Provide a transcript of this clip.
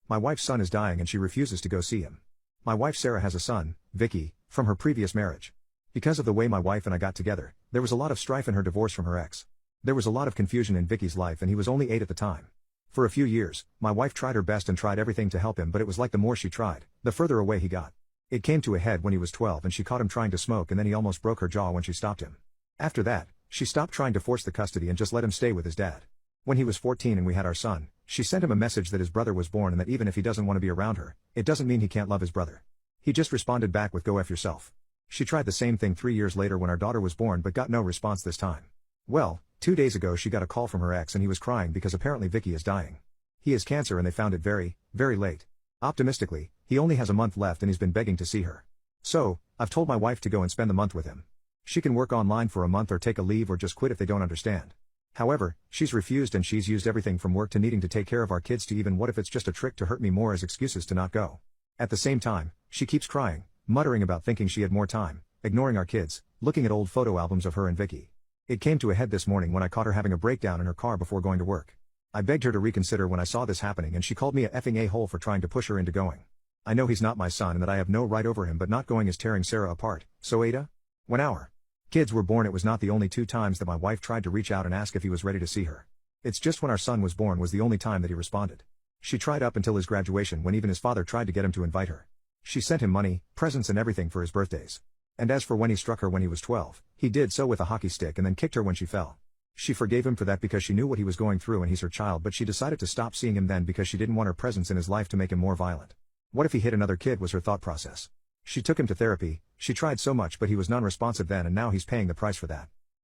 My wife's son is dying and she refuses to go see him. My wife Sarah has a son, Vicky, from her previous marriage. Because of the way my wife and I got together, there was a lot of strife in her divorce from her ex. There was a lot of confusion in Vicky's life and he was only 8 at the time. For a few years, my wife tried her best and tried everything to help him, but it was like the more she tried, the further away he got. It came to a head when he was 12 and she caught him trying to smoke, and then he almost broke her jaw when she stopped him. After that, she stopped trying to force the custody and just let him stay with his dad. When he was 14 and we had our son, she sent him a message that his brother was born and that even if he doesn't want to be around her, it doesn't mean he can't love his brother. He just responded back with "go F yourself." She tried the same thing 3 years later when our daughter was born but got no response this time. Well, 2 days ago she got a call from her ex and he was crying because apparently Vicky is dying. He has cancer and they found it very, very late. Optimistically, he only has a month left and he's been begging to see her. So, I've told my wife to go and spend the month with him. She can work online for a month or take a leave or just quit if they don't understand. However, she's refused and she's used everything from work to needing to take care of our kids to even what if it's just a trick to hurt me more as excuses to not go. At the same time, she keeps crying, muttering about thinking she had more time, ignoring our kids, looking at old photo albums of her and Vicky. It came to a head this morning when I caught her having a breakdown in her car before going to work. I begged her to reconsider when I saw this happening and she called me a effing a-hole for trying to push her into going. I know he's not my son and that I have no right over him, but not going is tearing Sarah apart, so Ada? When our kids were born, it was not the only 2 times that my wife tried to reach out and ask if he was ready to see her. It's just when our son was born was the only time that he responded. She tried up until his graduation when even his father tried to get him to invite her. She sent him money, presents and everything for his birthdays. And as for when he struck her when he was 12, he did so with a hockey stick and then kicked her when she fell. She forgave him for that because she knew what he was going through and he's her child, but she decided to stop seeing him then because she didn't want her presence in his life to make him more violent. What if he hit another kid was her thought process. She took him to therapy, she tried so much but he was non-responsive then and now he's paying the price for that.